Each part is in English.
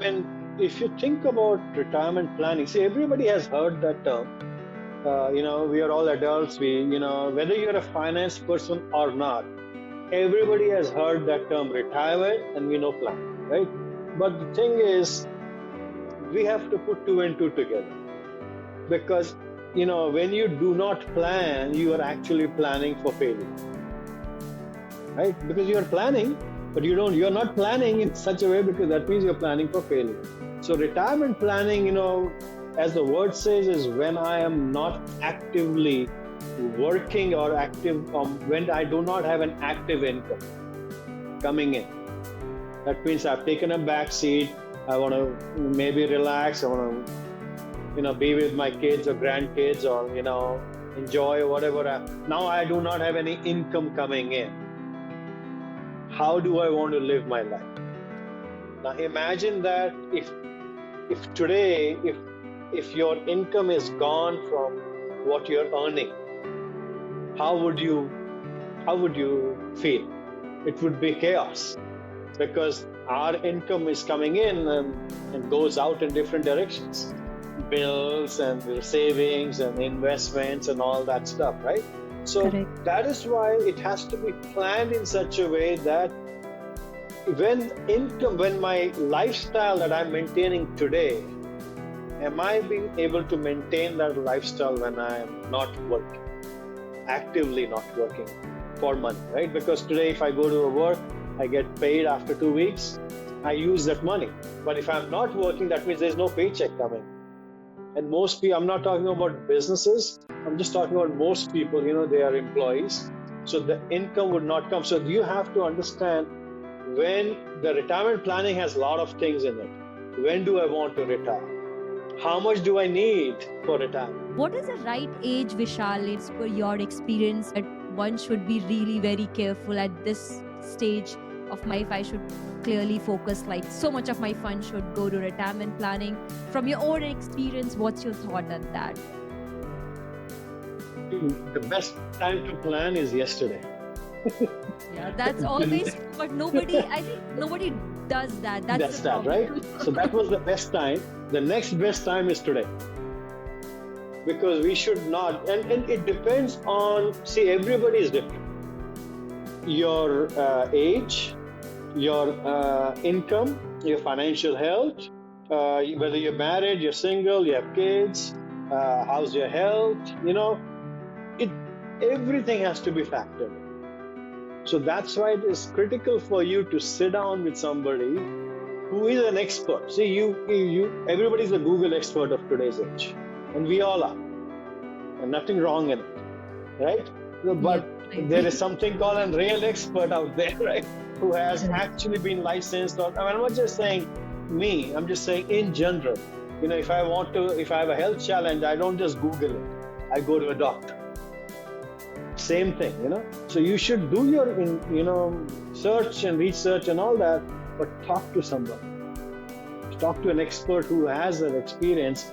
mean, if you think about retirement planning, see, everybody has heard that term. We are all adults. Whether you're a finance person or not, everybody has heard that term retirement and we know plan, right? But the thing is, we have to put two and two together because, when you do not plan, you are actually planning for failure, right? Because you're planning, but you're not planning in such a way because that means you're planning for failure. So retirement planning, as the word says, is when I am not actively working or active, when I do not have an active income coming in. That means I've taken a back seat. I want to maybe relax. I want to, be with my kids or grandkids or, enjoy whatever. Now I do not have any income coming in. How do I want to live my life? Now imagine that if today if your income is gone from what you're earning, how would you feel? It would be chaos because our income is coming in and goes out in different directions. Bills and savings and investments and all that stuff, right? So Correct. that is why it has to be planned in such a way that when my lifestyle that I'm maintaining today, am I being able to maintain that lifestyle when I am not working, actively not working for money, right? Because today, if I go to a work, I get paid after 2 weeks, I use that money. But if I'm not working, that means there's no paycheck coming. And most people, I'm not talking about businesses, I'm just talking about most people, they are employees. So the income would not come. So you have to understand when the retirement planning has a lot of things in it. When do I want to retire? How much do I need for retirement? What is the right age, Vishal, as per your experience, that one should be really very careful at this stage of my life? I should clearly focus, like so much of my fund should go to retirement planning. From your own experience, what's your thought on that? The best time to plan is yesterday. Yeah, that's always, but I think nobody does that. That's That's the that, problem. right? So that was the best time. The next best time is today. Because we should not, and it depends on, see, everybody is different. Your age, your income, your financial health, whether you're married, you're single, you have kids, how's your health, it everything has to be factored in. So that's why it is critical for you to sit down with somebody who is an expert. See, everybody's a Google expert of today's age, and we all are, and nothing wrong in it, right? But Yep, I there is agree. something called a real expert out there, right? Who has Correct. actually been licensed. Or I mean, I'm not just saying me. I'm just saying in general. If I have a health challenge, I don't just Google it. I go to a doctor. Same thing. So you should do your, search and research and all that, but talk to somebody. Talk to an expert who has that experience.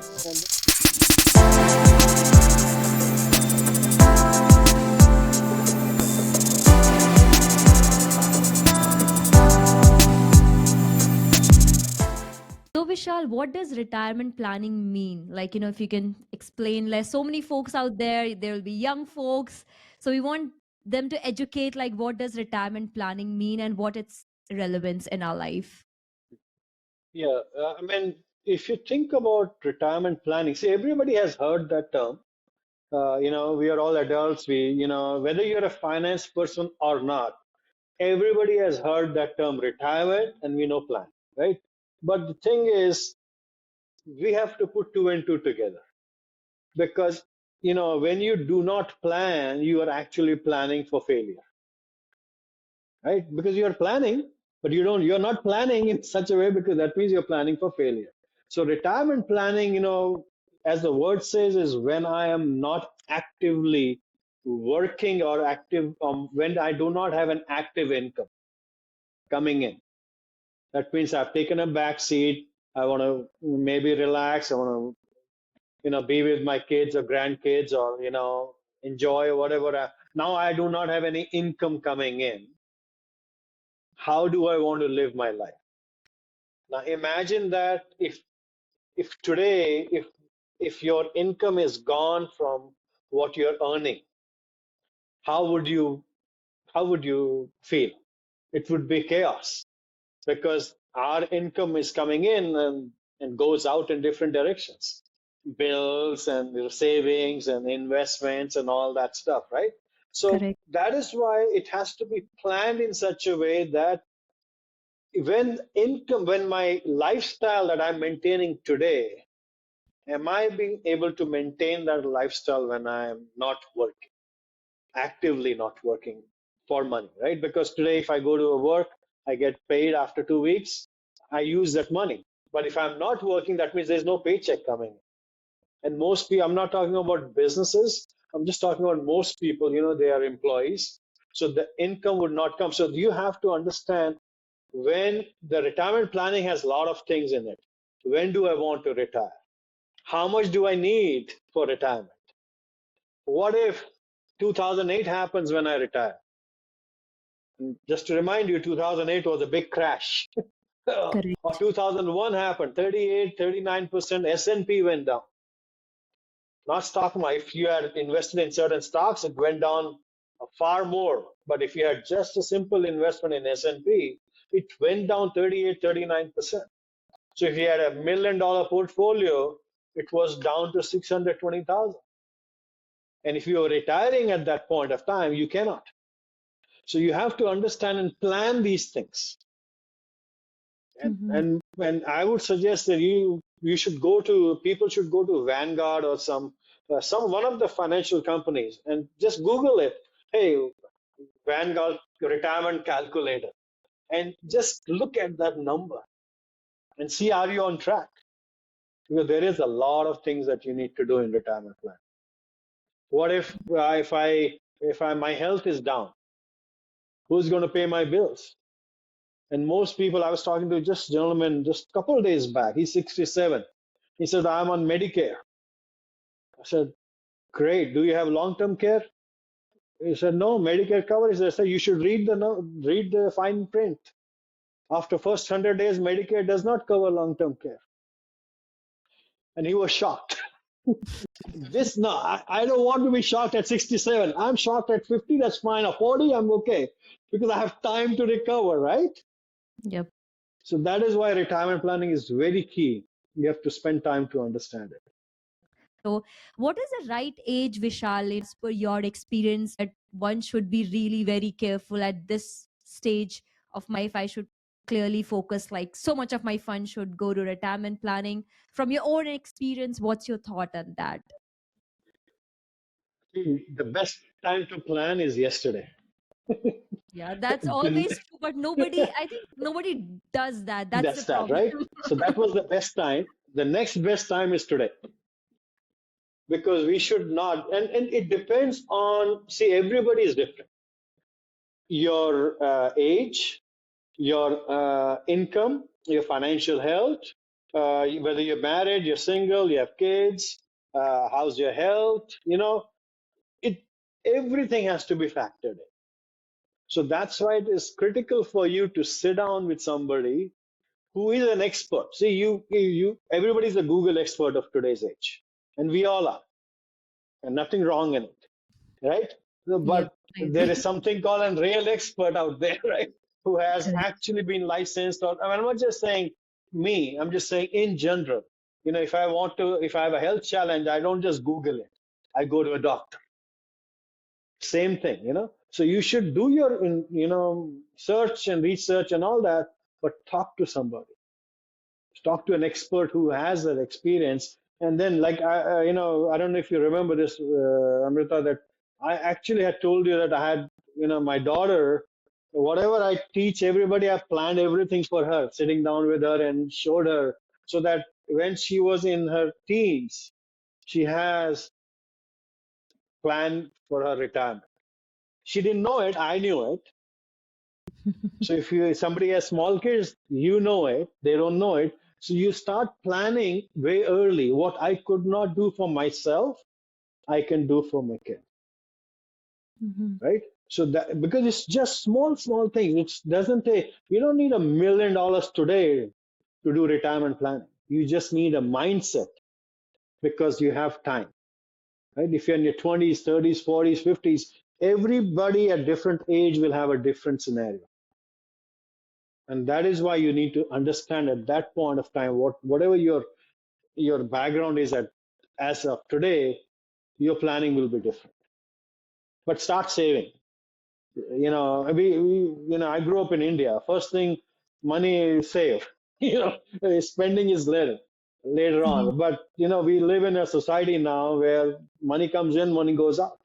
So, Vishal, what does retirement planning mean? Like, if you can explain, less. So many folks out there will be young folks. So, we want them to educate, like, what does retirement planning mean and what its relevance in our life? Yeah, I mean, if you think about retirement planning, see, everybody has heard that term. We are all adults. Whether you're a finance person or not, everybody has heard that term retirement and we know plan, right? But the thing is, we have to put two and two together because, when you do not plan, you are actually planning for failure, right? Because you're planning, but you're not planning in such a way because that means you're planning for failure. So retirement planning, as the word says, is when I am not actively working or active, when I do not have an active income coming in. That means I've taken a back seat. I want to maybe relax. I want to, be with my kids or grandkids or, enjoy whatever. Now I do not have any income coming in. How do I want to live my life? Now imagine that if today if your income is gone from what you're earning, how would you how would you feel? It would be chaos because our income is coming in and goes out in different directions. Bills and your savings and investments and all that stuff, right? So Correct. that is why it has to be planned in such a way that when my lifestyle that I'm maintaining today, am I being able to maintain that lifestyle when I'm not working, actively not working for money, right? Because today, if I go to a work, I get paid after 2 weeks, I use that money. But if I'm not working, that means there's no paycheck coming. And most people, I'm not talking about businesses, I'm just talking about most people, they are employees. So the income would not come. So you have to understand when the retirement planning has a lot of things in it. When do I want to retire? How much do I need for retirement? What if 2008 happens when I retire? And just to remind you, 2008 was a big crash. Or Correct. 2001 happened, 38, 39% S&P went down. Not stock market. If you had invested in certain stocks, it went down far more. But if you had just a simple investment in S&P, it went down 38, 39%. So if you had $1 million portfolio, it was down to 620,000. And if you are retiring at that point of time, you cannot. So you have to understand and plan these things. And Mm-hmm. and I would suggest that you should go to people should go to Vanguard or some one of the financial companies and just Google it. Hey, Vanguard retirement calculator, and just look at that number and see are you on track? Because there is a lot of things that you need to do in retirement plan. What if my health is down? Who's going to pay my bills? And most people, I was talking to just a gentleman just a couple of days back. He's 67. He said, I'm on Medicare. I said, great. Do you have long-term care? He said, no, Medicare coverage. I said, you should read the fine print. After first 100 days, Medicare does not cover long-term care. And he was shocked. This no, I don't want to be shocked at 67. I'm shocked at 50. That's fine. At 40, I'm okay because I have time to recover, right? Yep. So that is why retirement planning is very key. You have to spend time to understand it. So, what is the right age, Vishal, as per your experience, that one should be really very careful at this stage of my life? I should clearly focus, like, so much of my fund should go to retirement planning. From your own experience, what's your thought on that? The best time to plan is yesterday. Yeah, that's always true, but nobody, I think nobody does that. That's the That's that, problem. right? So that was the best time. The next best time is today because we should not, and it depends on, see, everybody is different. Your age, your income, your financial health, whether you're married, you're single, you have kids, how's your health, it everything has to be factored in. So that's why it is critical for you to sit down with somebody who is an expert. See, everybody's a Google expert of today's age, and we all are, and nothing wrong in it, right? Yep, But I there is agree. something called a real expert out there, right? Who has Correct. actually been licensed, or I mean, I'm not just saying me, I'm just saying in general. If I have a health challenge, I don't just Google it. I go to a doctor. Same thing. So you should do your, search and research and all that, but talk to somebody. Talk to an expert who has that experience. And then, like, I don't know if you remember this, Amrita, that I actually had told you that I had, my daughter, whatever I teach everybody, I've planned everything for her, sitting down with her and showed her so that when she was in her teens, she has planned for her retirement. She didn't know it, I knew it. So if somebody has small kids, you know it, they don't know it. So you start planning way early. What I could not do for myself, I can do for my kid, Mhm. right? So that because it's just small things. It doesn't take. You don't need $1 million today to do retirement planning. You just need a mindset because you have time, right? If you're in your 20s, 30s, 40s, 50s, everybody at different age will have a different scenario. And that is why you need to understand at that point of time whatever your background is at as of today, your planning will be different. But start saving. I grew up in India. First thing, money is save. Spending is later Mhm. on. But we live in a society now where money comes in, money goes out,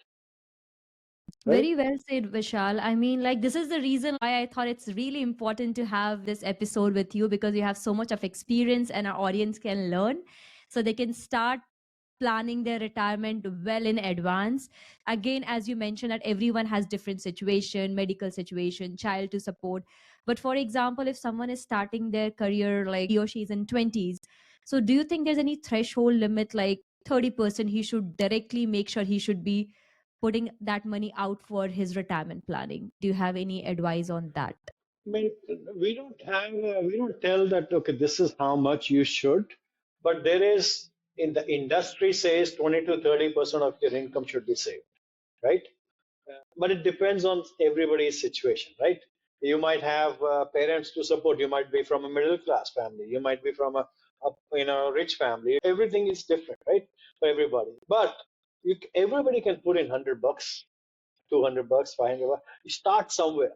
right? Very well said, Vishal. I mean, like, this is the reason why I thought it's really important to have this episode with you because you have so much of experience and our audience can learn so they can start planning their retirement well in advance. Again, as you mentioned, that everyone has different situation, medical situation, child to support. But for example, if someone is starting their career like he or she is in 20s, so do you think there's any threshold limit like 30% he should directly make sure he should be putting that money out for his retirement planning? Do you have any advice on that? I mean, we don't tell that, okay, this is how much you should, but there is, in the industry says 20 to 30% of your income should be saved, right? But it depends on everybody's situation, right? You might have parents to support. You might be from a middle class family. You might be from a rich family. Everything is different, right? For everybody. But everybody can put in $100, $200, $500. You start somewhere.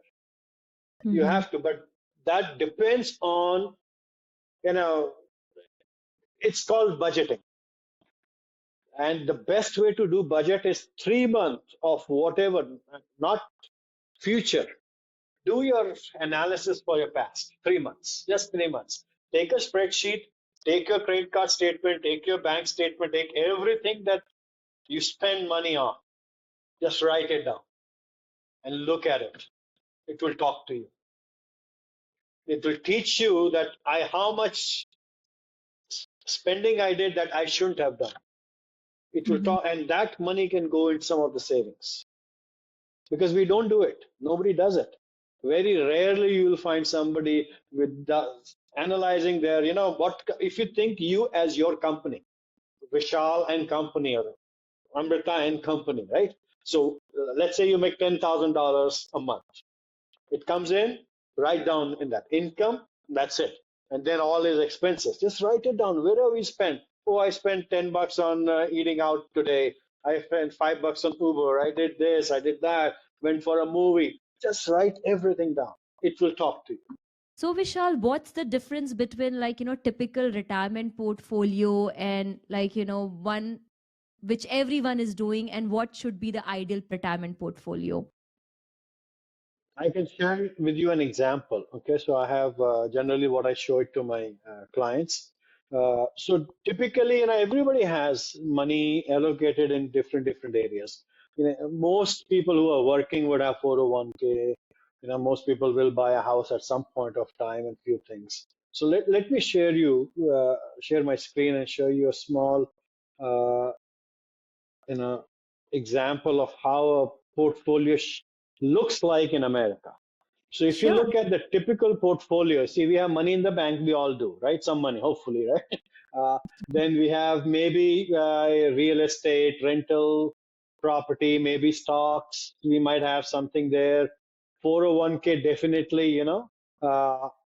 You Mm-hmm. have to, but that depends on, you know, it's called budgeting. And the best way to do budget is 3 months of whatever, not future. Do your analysis for your past 3 months, just 3 months. Take a spreadsheet, take your credit card statement, take your bank statement, take everything that you spend money on. Just write it down and look at it. It will talk to you. It will teach you that how much spending I did that I shouldn't have done. It will Mm-hmm. talk, and that money can go in some of the savings because we don't do it. Nobody does it. Very rarely you will find somebody with analyzing their, what if you think you as your company, Vishal and company or Amrita and company, right? So let's say you make $10,000 a month. It comes in, write down in that income, that's it. And then all his expenses, just write it down. Where have we spent? Oh, I spent $10 on eating out today. I spent $5 on Uber. I did this, I did that, went for a movie. Just write everything down. It will talk to you. So Vishal, what's the difference between like, typical retirement portfolio and like, one which everyone is doing and what should be the ideal retirement portfolio? I can share with you an example. Okay, so I have generally what I show it to my clients. So typically, everybody has money allocated in different areas. Most people who are working would have 401k. Most people will buy a house at some point of time and few things. So let me share my screen and show you a small uh, you know example of how a portfolio looks like in America. So if you Sure. look at the typical portfolio, see, we have money in the bank, we all do, right? Some money, hopefully, right? Then we have maybe real estate, rental property, maybe stocks. We might have something there. 401k, definitely,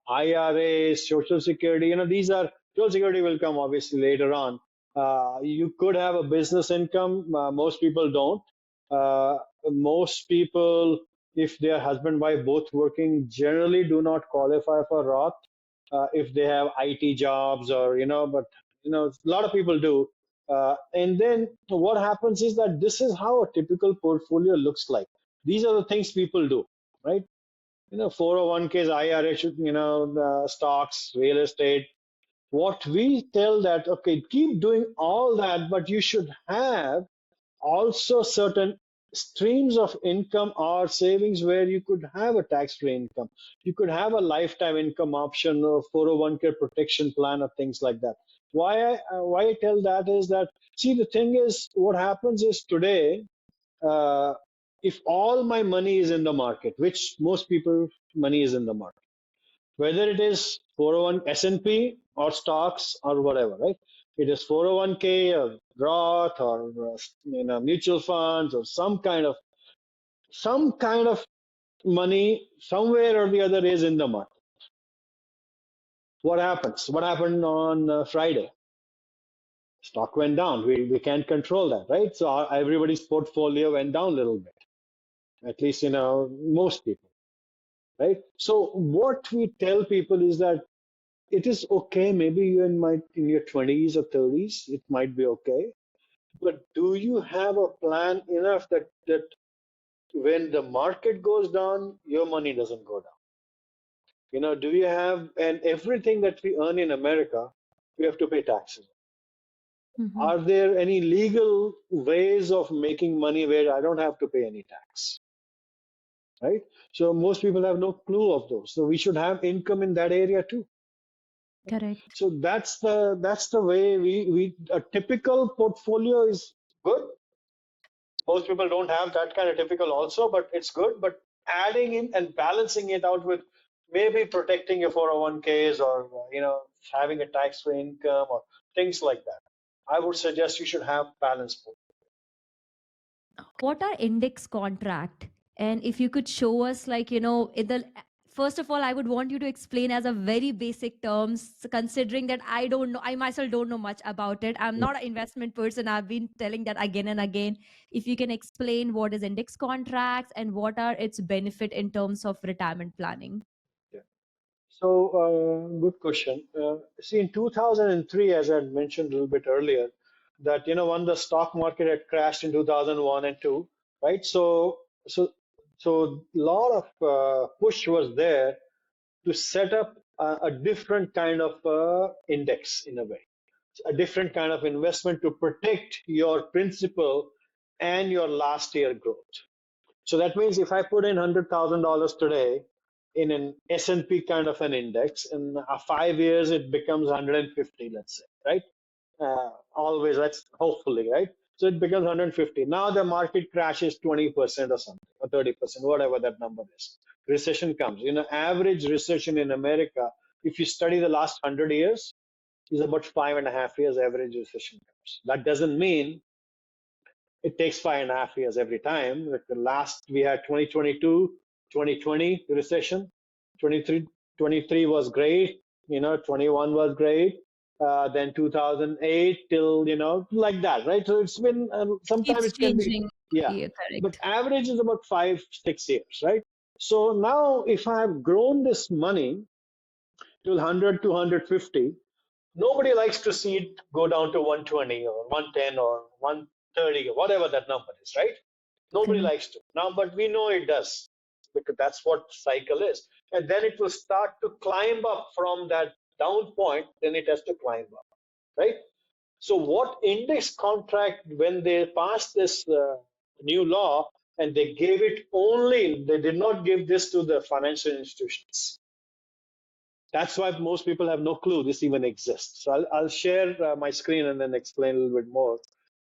IRAs, Social Security, these are, Social Security will come obviously later on. You could have a business income. Most people don't. Most people, if their husband wife both working, generally do not qualify for Roth if they have IT jobs or but a lot of people do. And then what happens is that this is how a typical portfolio looks like. These are the things people do, right? 401ks, IRA, stocks, real estate. What we tell that, okay, keep doing all that, but you should have also certain streams of income or savings where you could have a tax-free income. You could have a lifetime income option or 401k protection plan or things like that. Why I tell that is that, see, the thing is, what happens is today, uh, if all my money is in the market, which most people money is in the market, whether it is 401 S&P or stocks or whatever, right? It is 401k or Roth or mutual funds or some kind of money somewhere or the other is in the market. What happens? What happened on Friday? Stock went down. We can't control that, right? So everybody's portfolio went down a little bit. At least most people, right? So what we tell people is that it is okay. Maybe you're in your 20s or 30s. It might be okay. But do you have a plan enough that when the market goes down, your money doesn't go down? Do you have, and everything that we earn in America, we have to pay taxes. Mm-hmm. Are there any legal ways of making money where I don't have to pay any tax? Right? So most people have no clue of those. So we should have income in that area too. Correct. So that's the way we a typical portfolio is good. Most people don't have that kind of typical also, but it's good. But adding in and balancing it out with maybe protecting your 401ks or having a tax-free income or things like that. I would suggest you should have balanced. What are index contract? And if you could show us, like, in the first of all, I would want you to explain as a very basic terms, considering that I don't know, I myself don't know much about it. I'm not an investment person. I've been telling that again and again. If you can explain what is index contracts and what are its benefit in terms of retirement planning. Yeah. So, good question. See, in 2003, as I had mentioned a little bit earlier, that when the stock market had crashed in 2001 and two, right? So lot of push was there to set up a different kind of index in a way, a different kind of investment to protect your principal and your last year growth. So that means if I put in $100,000 today in an S&P kind of an index, in 5 years it becomes 150, let's say, right? Always, that's hopefully, right? So it becomes 150. Now the market crashes 20% or something, or 30%, whatever that number is. Recession comes. Average recession in America, if you study the last 100 years, is about 5.5 years average recession comes. That doesn't mean it takes 5.5 years every time. Like the last, we had 2022, 2020 recession, 23 was great, 21 was great, then 2008 till, like that, right? So it's been, sometimes Keeps it can be, changing. yeah, Yeah, but correct. average is about 5, 6 years, right? So now if I have grown this money till 100 to 150, nobody likes to see it go down to 120 or 110 or 130 or whatever that number is, right? Nobody Correct. likes to. Now, but we know it does because that's what cycle is. And then it will start to climb up from that down point, then it has to climb up, right? So what index contract, when they passed this new law and they gave it only, they did not give this to the financial institutions. That's why most people have no clue this even exists. So I'll share my screen and then explain a little bit more,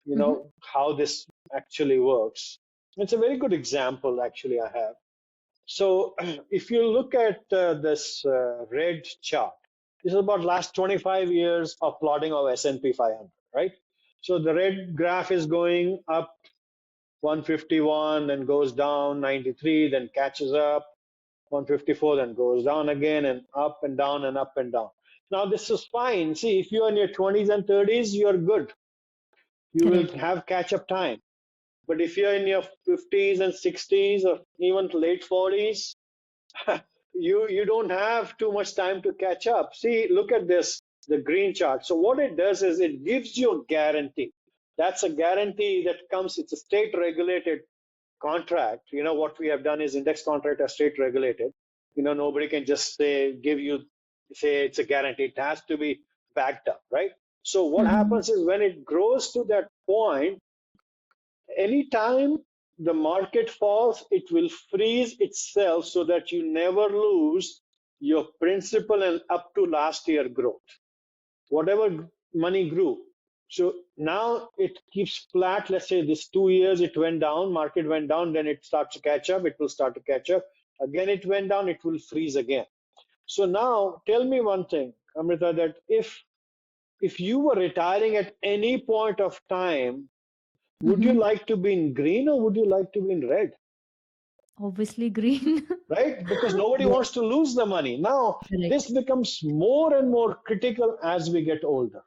Mm-hmm. how this actually works. It's a very good example, actually, I have. So if you look at this red chart, this is about last 25 years of plotting of S&P 500, right? So the red graph is going up 151, then goes down 93, then catches up 154, then goes down again and up and down and up and down. Now this is fine. See, if you're in your 20s and 30s, you're good. You will Correct. have catch up time. But if you're in your 50s and 60s or even late 40s, you don't have too much time to catch up. See, look at this, the green chart. So what it does is it gives you a guarantee. That's a guarantee that comes, it's a state regulated contract. What we have done is index contract are state regulated. Nobody can just say it's a guarantee. It has to be backed up, right? So what Mm-hmm. happens is when it grows to that point, anytime the market falls, it will freeze itself so that you never lose your principal and up to last year growth, whatever money grew. So now it keeps flat. Let's say this 2 years it went down, market went down, then it starts to catch up. It will start to catch up. Again, it went down, it will freeze again. So now tell me one thing. Amrita, that if you were retiring at any point of time, would you Mm-hmm. like to be in green or would you like to be in red? Obviously, green. Right? Because nobody Yeah, wants to lose the money. Now, correct, this becomes more and more critical as we get older.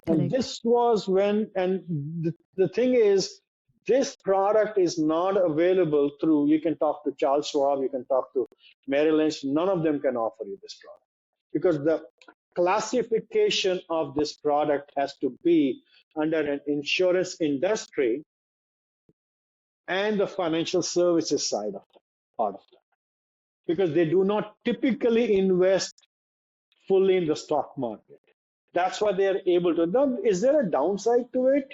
And correct. this was when, and the thing is, this product is not available through, you can talk to Charles Schwab, you can talk to Merrill Lynch, none of them can offer you this product because the classification of this product has to be under an insurance industry and the financial services side of that, part of that, because they do not typically invest fully in the stock market. That's why they are able to. Now, is there a downside to it?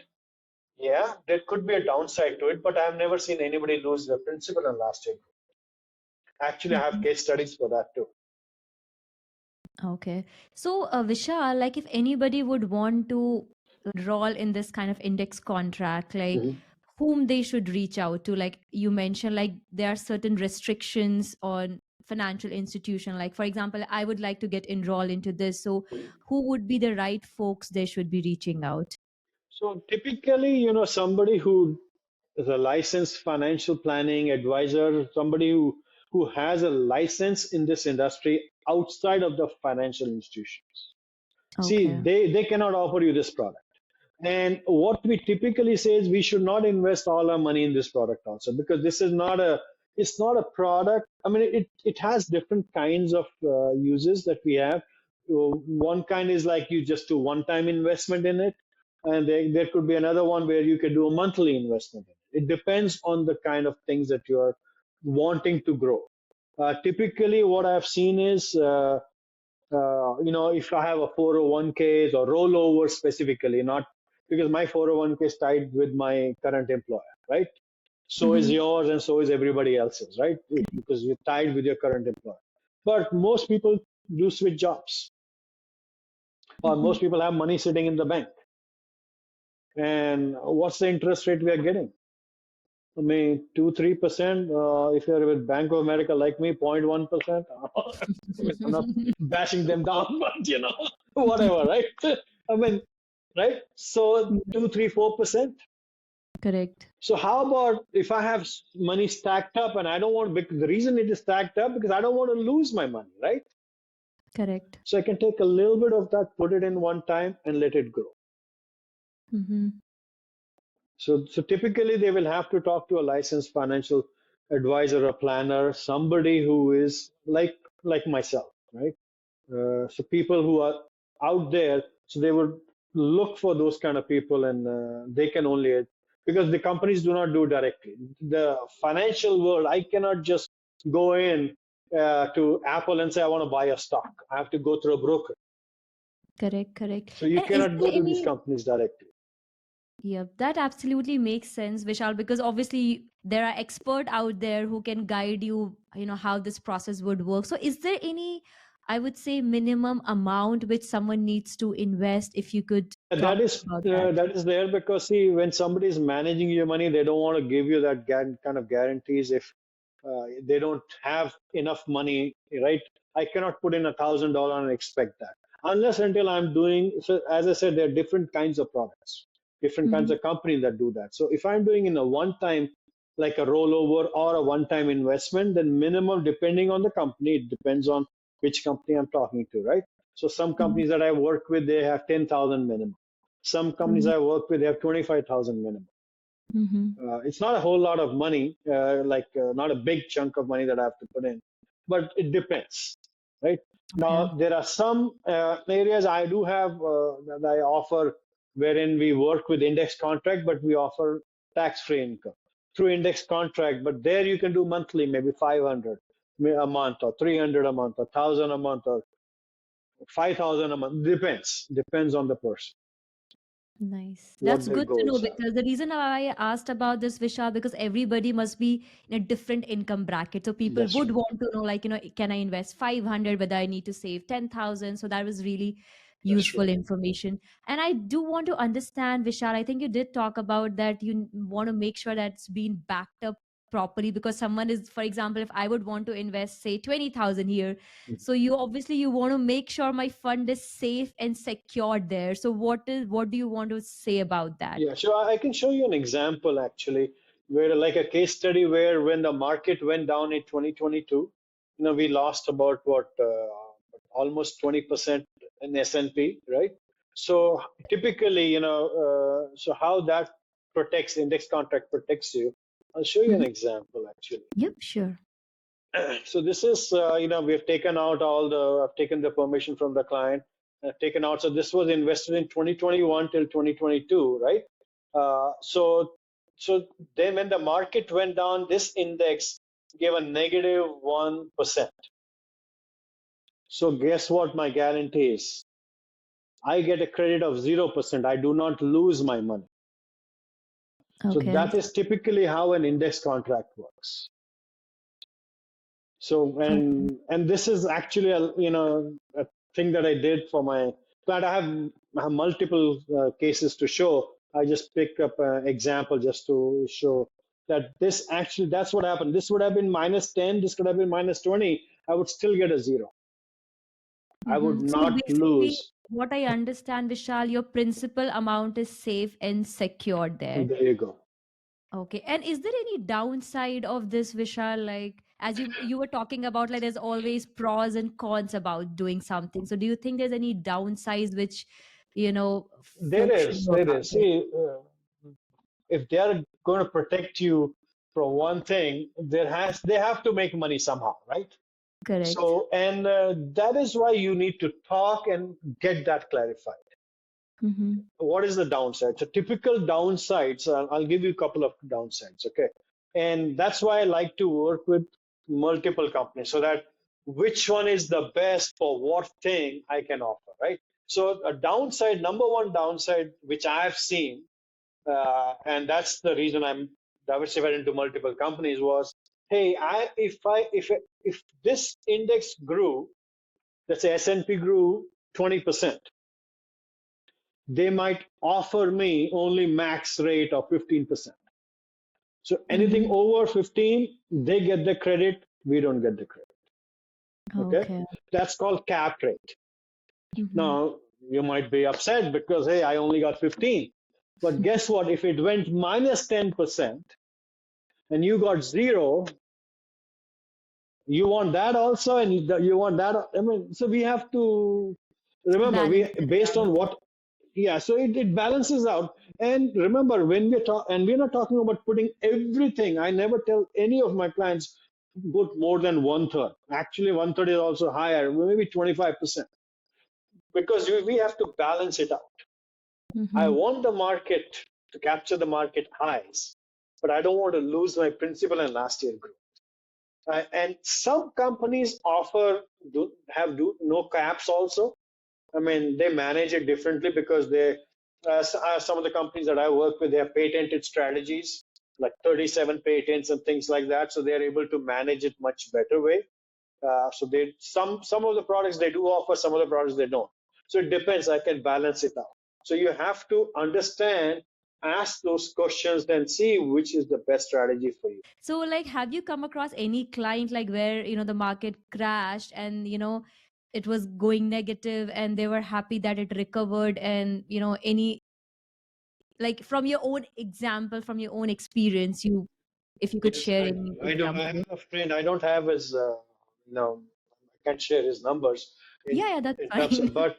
Yeah, there could be a downside to it, but I've never seen anybody lose their principal in last year. Actually, I have Mhm. case studies for that too. Okay. So, Vishal, like if anybody would want to enroll in this kind of index contract, like Mhm. whom they should reach out to, like you mentioned, like there are certain restrictions on financial institution. Like, for example, I would like to get enrolled into this. So, who would be the right folks they should be reaching out? So typically, somebody who is a licensed financial planning advisor, somebody who has a license in this industry outside of the financial institutions. See, Okay. they cannot offer you this product. And what we typically say is we should not invest all our money in this product also because this is not a it's not a product. I mean, it has different kinds of uses that we have. One kind is like you just do one time investment in it, and there could be another one where you can do a monthly investment in it. It depends on the kind of things that you are wanting to grow. Typically, what I've seen is if I have a 401ks or rollover specifically, not because my 401k is tied with my current employer, right? So is Mm-hmm. yours and so is everybody else's, right? Because you're tied with your current employer. But most people do switch jobs, or Mm-hmm. most people have money sitting in the bank. And what's the interest rate we are getting? I mean, 2-3%. If you're with Bank of America like me, 0.1%. I'm not bashing them down, but whatever, right? I mean, right? So Yeah, 2, 3, 4%. correct. So how about if I have money stacked up and I don't want, because the reason it is stacked up because I don't want to lose my money, right? Correct. So I can take a little bit of that, put it in one time, and let it grow. Mm-hmm. So typically they will have to talk to a licensed financial advisor or planner, somebody who is like myself, right? So people who are out there, so they would look for those kind of people, and they can only because the companies do not do directly. The financial world, I cannot just go in to Apple and say I want to buy a stock. I have to go through a broker. Correct, correct. So you And is cannot there go to these any companies directly. Yeah, that absolutely makes sense, Vishal, because obviously there are experts out there who can guide you, how this process would work. So is there any, I would say, minimum amount which someone needs to invest if you could Yeah, talk that is about that? that is there because see, when somebody is managing your money, they don't want to give you that kind of guarantees if they don't have enough money, right? I cannot put in $1,000 and expect that unless until I'm doing. So as I said, there are different kinds of products, different kinds Mm-hmm. of companies that do that. So if I'm doing in a one time, like a rollover or a one time investment, then minimum depending on the company, it depends on which company I'm talking to, right? So some companies that I work with, they have 10,000 minimum. Some companies Mm-hmm. I work with, they have 25,000 minimum. Mm-hmm. It's not a whole lot of money, not a big chunk of money that I have to put in, but it depends, right? Okay. Now, there are some areas I do have that I offer wherein we work with index contract, but we offer tax-free income through index contract. But there you can do monthly, maybe 500 a month or 300 a month or 1,000 a month or 5,000 a month. Depends on the person, Nice. what That's their good to know goals are. because the reason why I asked about this, Vishal, because everybody must be in a different income bracket. So people That's would right. want to know, like, can I invest 500, whether I need to save 10,000? So that was really That's useful right. information. And I do want to understand, Vishal, I think you did talk about that you want to make sure that it's being backed up properly, because someone is, for example, if I would want to invest say 20,000 here, so you obviously you want to make sure my fund is safe and secured there. So what do you want to say about that? Yeah, so I can show you an example actually, where like a case study where when the market went down in 2022, we lost about what almost 20% in S&P, right? So typically, so how that protects index contract protects you. I'll show you an Mhm. example actually. Yep, sure. So this is, we have taken out I've taken the permission from the client, taken out. So this was invested in 2021 till 2022, right? So then when the market went down, this index gave a negative 1%. So guess what my guarantee is? I get a credit of 0%. I do not lose my money. So Okay. that is typically how an index contract works. So Okay. and this is actually a thing that I did for my client. I have multiple cases to show. I just picked up an example just to show that this actually that's what happened. This would have been -10. This could have been -20. I would still get a zero. I would So not basically, lose. what I understand, Vishal, your principal amount is safe and secured there. And there you go. Okay. And is there any downside of this, Vishal? Like, as you were talking about, like there's always pros and cons about doing something. So do you think there's any downsides which, There folks should is, know there about is. it? See, if they are going to protect you from one thing, they have to make money somehow, right? Correct. So, and that is why you need to talk and get that clarified. Mm-hmm. What is the downside? So, typical downsides, I'll give you a couple of downsides, okay? And that's why I like to work with multiple companies so that which one is the best for what thing I can offer, right? So, a downside, number one downside, which I have seen, and that's the reason I'm diversified into multiple companies, was hey, if this index grew, let's say S&P grew 20%, they might offer me only max rate of 15%. So anything Mm-hmm. over 15, they get the credit, we don't get the credit. Okay, Okay. that's called cap rate. Mm-hmm. Now you might be upset because hey, I only got 15. But guess what? If it went -10% and you got zero, you want that also, and you want that. I mean, so we have to remember we Balance it based on out. what. Yeah, so it balances out. And remember, when we talk, and we're not talking about putting everything. I never tell any of my clients put more than one third. Actually, one third is also higher, maybe 25%, because we have to balance it out. I Mm-hmm. want the market to capture the market highs, but I don't want to lose my principal and last year growth. And some companies offer no caps also. I mean, they manage it differently because some of the companies that I work with, they have patented strategies like 37 patents and things like that, so they're able to manage it much better way. So they some of the products they do offer, some of the products they don't. So it depends. I can balance it out. So you have to understand, ask those questions, then see which is the best strategy for you. So, like, have you come across any client like where, the market crashed and, it was going negative and they were happy that it recovered, and, any, like, from your own example, from your own experience, if you could Yes, share I any do. I do. I have example. a friend. I don't have his, I can't share his numbers Yeah, yeah, that's in terms fine. of,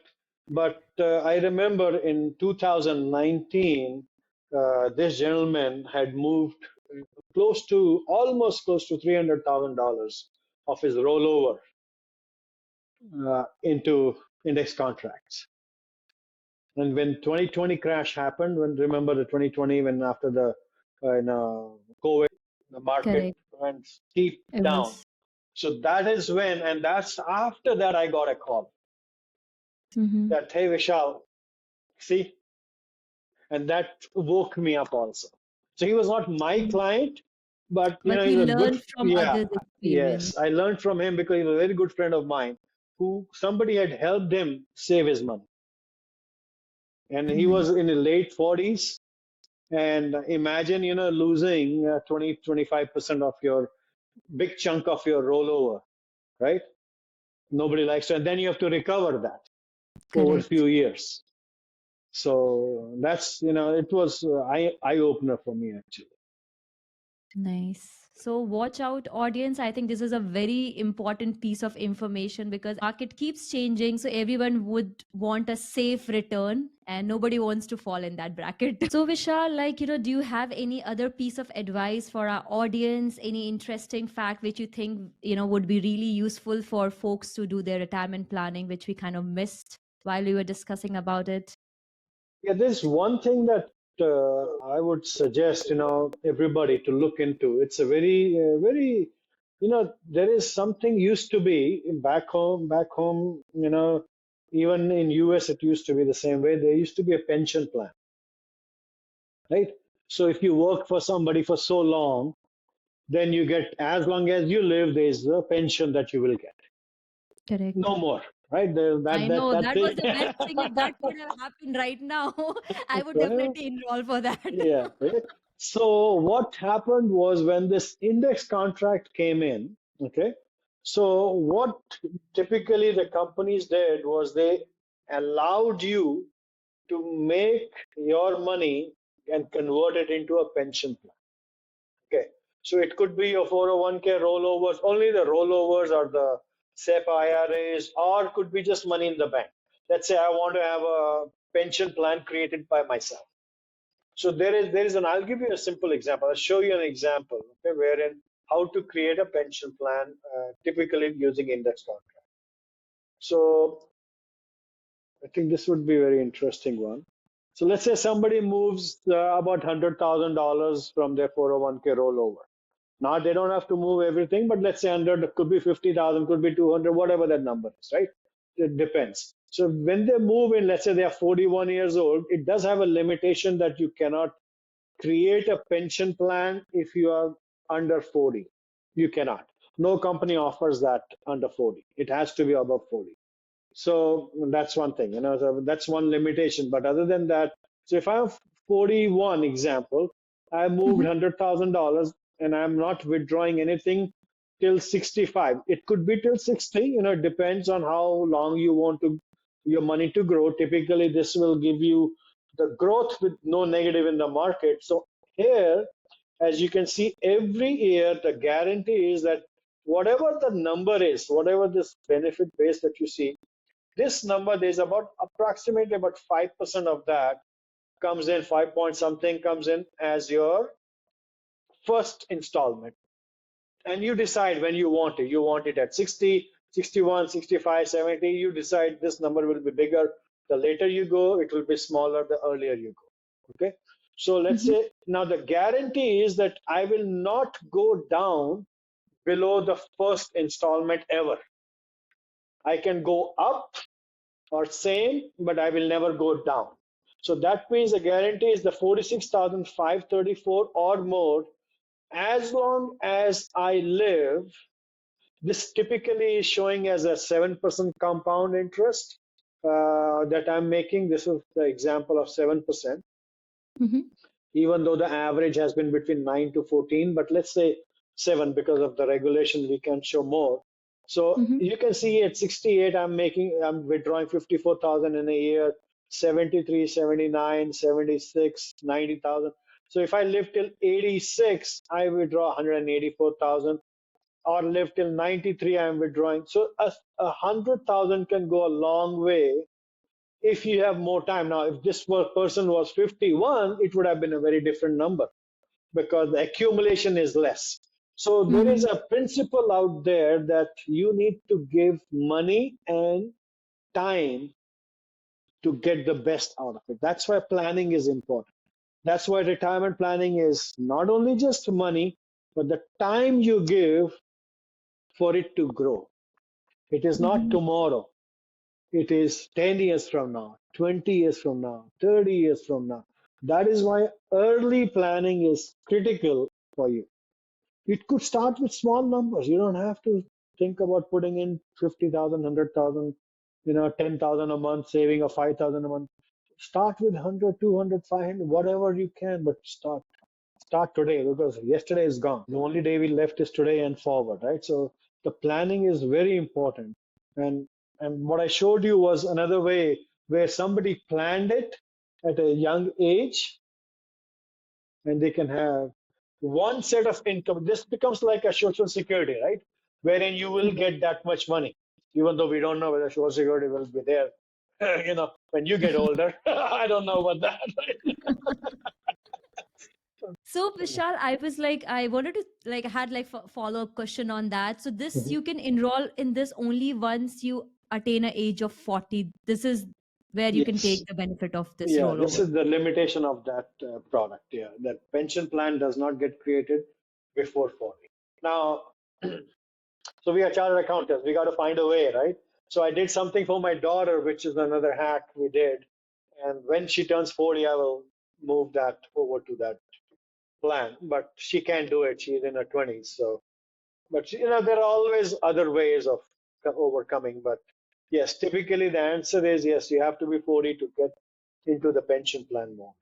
but I remember in 2019, this gentleman had moved almost close to $300,000 of his rollover into index contracts. And when 2020 crash happened, when remember the 2020 when after the COVID, the market Correct. went steep It down. was. So that is when, and that's after that I got a call Mm-hmm. that hey Vishal, see, and that woke me up also. So he was not my client, but But he's you a good, learn from yeah, others' experience. yes, I learned from him because he's a very good friend of mine who somebody had helped him save his money, and he Mm-hmm. was in his late 40s. And imagine, losing 20-25% of your big chunk of your rollover, right? Nobody likes to, and then you have to recover that over a Correct. few years. So that's, it was eye opener for me actually. Nice. So watch out, audience. I think this is a very important piece of information because market keeps changing. So everyone would want a safe return and nobody wants to fall in that bracket. So Vishal, do you have any other piece of advice for our audience? Any interesting fact which you think, would be really useful for folks to do their retirement planning, which we kind of missed while we were discussing about it? Yeah, there's one thing that I would suggest, everybody to look into. It's a very, there is something used to be back home, even in US, it used to be the same way. There used to be a pension plan, right? So if you work for somebody for so long, then you get, as long as you live, there's a pension that you will get. Correct. No more, right? There, I know that that was thing. the best thing. If that could have happened right now, I would Well, definitely enroll for that. yeah. Right. So what happened was when this index contract came in, okay, so what typically the companies did was they allowed you to make your money and convert it into a pension plan. Okay. So it could be your 401k rollovers, only the rollovers or the SEP IRAs, or could be just money in the bank. Let's say I want to have a pension plan created by myself. So there is an, I'll give you a simple example. I'll show you an example, okay, wherein how to create a pension plan, typically using index contract. So I think this would be a very interesting one. So let's say somebody moves about $100,000 from their 401k rollover. Now they don't have to move everything, but let's say 100, could be 50,000, could be 200, whatever that number is, right? It depends. So when they move in, let's say they are 41 years old, it does have a limitation that you cannot create a pension plan if you are under 40. You cannot. No company offers that under 40. It has to be above 40. So that's one thing, so that's one limitation. But other than that, so if I have 41 example, I moved Mhm, $100,000 and I'm not withdrawing anything till 65. It could be till 60, it depends on how long you want to your money to grow. Typically, this will give you the growth with no negative in the market. So here, as you can see, every year the guarantee is that whatever the number is, whatever this benefit base that you see, this number, there's about approximately about 5% of that comes in, 5 point something comes in as your first installment. And you decide when you want it. You want it at 60, 61, 65, 70. You decide this number will be bigger. The later you go, it will be smaller the earlier you go. Okay. So let's mhm, say now the guarantee is that I will not go down below the first installment ever. I can go up or same, but I will never go down. So that means the guarantee is the 46,534 or more as long as I live. This typically is showing as a 7% compound interest that I'm making. This is the example of 7%, mhm, even though the average has been between 9 to 14, but let's say 7 because of the regulations, we can show more. So mhm, you can see at 68, I'm withdrawing 54,000 in a year, 73, 79, 76, 90,000. So if I live till 86, I withdraw 184,000, or live till 93, I'm withdrawing. So a 100,000 can go a long way if you have more time. Now, if this person was 51, it would have been a very different number because the accumulation is less. So there is mhm, a principle out there that you need to give money and time to get the best out of it. That's why planning is important. That's why retirement planning is not only just money, but the time you give for it to grow. It is not mhm, tomorrow. It is 10 years from now, 20 years from now, 30 years from now. That is why early planning is critical for you. It could start with small numbers. You don't have to think about putting in 50,000, 100,000, 10,000 a month, saving or 5,000 a month. start with 100, 200, 500, whatever you can, but start today, because yesterday is gone. The only day we left is today and forward, right? So the planning is very important. And what I showed you was another way where somebody planned it at a young age, and they can have one set of income. This becomes like a social security, right? Wherein you will get that much money, even though we don't know whether social security will be there, when you get older. I don't know about that. So Vishal, I was like, I wanted to like had like follow up question on that. So this Mhm. you can enroll in this only once you attain a age of 40. This is where you can Yes. take the benefit of this Yeah, this rollover. is the limitation of that product. Yeah, that pension plan does not get created before 40. Now, so we are chartered accountants. We got to find a way, right? So I did something for my daughter, which is another hack we did. And when she turns 40, I will move that over to that plan. But she can't do it. She's in her 20s. So, but there are always other ways of overcoming. But yes, typically the answer is yes, you have to be 40 to get into the pension plan more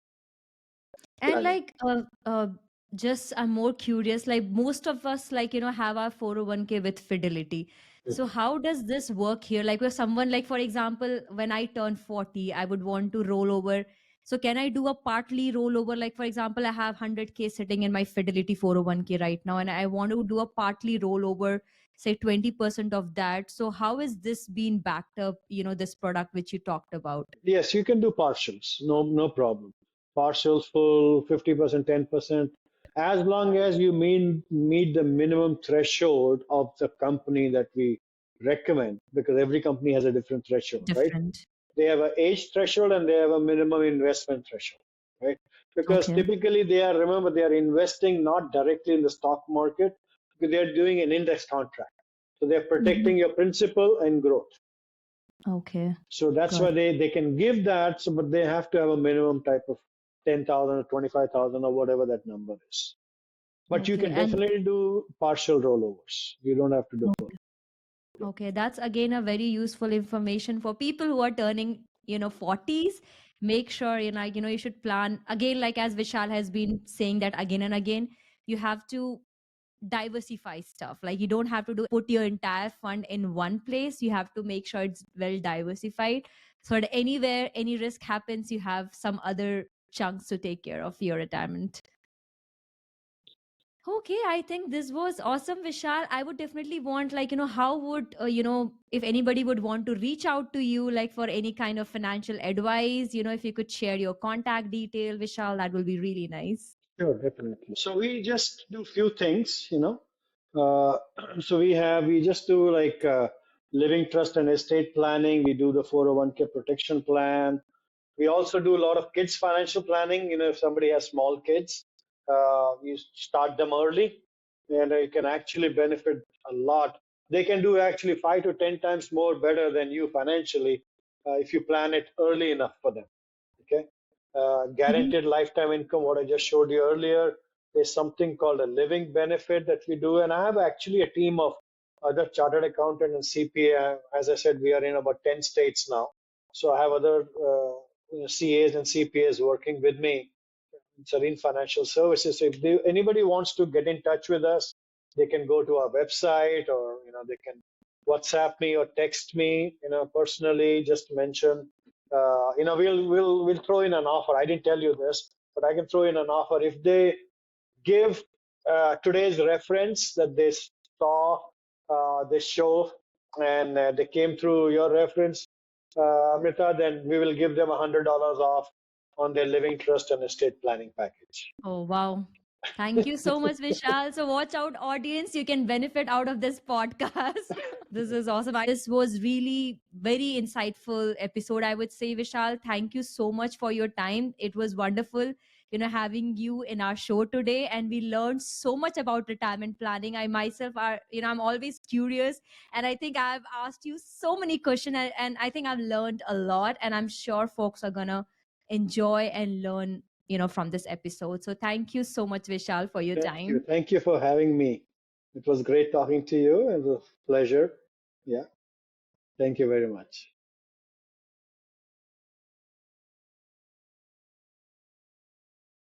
And planning. like just I'm more curious, like most of us like have our 401k with Fidelity. So how does this work here? Like with someone like for example, when I turn 40, I would want to roll over. So can I do a partly rollover? Like for example, I have 100k sitting in my Fidelity 401k right now, and I want to do a partly rollover, say 20% of that. So how is this being backed up, this product which you talked about? Yes, you can do partials. No, no problem. Partials, full, 50%, 10%, as long as you meet the minimum threshold of the company that we recommend, because every company has a different threshold, right? Different. They have an age threshold and they have a minimum investment threshold, right? Because Okay. typically remember, they are investing not directly in the stock market, because they are doing an index contract. So they're Mhm. protecting your principal and growth. Okay. So that's Got why it. they can give that, so, but they have to have a minimum type of 10,000 or 25,000 or whatever that number is. But you Okay. can And definitely do partial rollovers. You don't have to do full. okay, that's again a very useful information for people who are turning, 40s. Make sure, you should plan again, like as Vishal has been saying that again and again, you have to diversify stuff. Like you don't have to put your entire fund in one place. You have to make sure it's well diversified so that anywhere any risk happens, you have some other chunks to take care of your retirement. Okay, I think this was awesome, Vishal. I would definitely want, like, how would, if anybody would want to reach out to you, like, for any kind of financial advice, if you could share your contact detail, Vishal, that will be really nice. Sure, definitely. So we just do few things. Uh, so we just do like living trust and estate planning. We do the 401k protection plan. We also do a lot of kids financial planning. If somebody has small kids, you start them early, and you can actually benefit a lot. They can do actually 5 to 10 times more better than you financially if you plan it early enough for them. Okay, Hmm. guaranteed lifetime income. What I just showed you earlier. There's something called a living benefit that we do, and I have actually a team of other chartered accountant and CPA. As I said, we are in about 10 states now, so I have other CAs and CPAs working with me in Sarin Financial Services. So if anybody wants to get in touch with us, they can go to our website, or they can WhatsApp me or text me, personally. Just mention, we'll throw in an offer. I didn't tell you this, but I can throw in an offer if they give today's reference that they saw this show, and they came through your reference, Amrita, then we will give them $100 off on their living trust and estate planning package. Oh, wow. Thank you so much, Vishal. So, watch out, audience. You can benefit out of this podcast. This is awesome. This was really very insightful episode, I would say, Vishal. Thank you so much for your time. It was wonderful, having you in our show today. And we learned so much about retirement planning. I myself I'm always curious. And I think I've asked you so many questions, and I think I've learned a lot. And I'm sure folks are going to enjoy and learn from this episode. So thank you so much, Vishal, for your Thank you. time. Thank you for having me. It was great talking to you. It was a pleasure. Yeah. Thank you very much.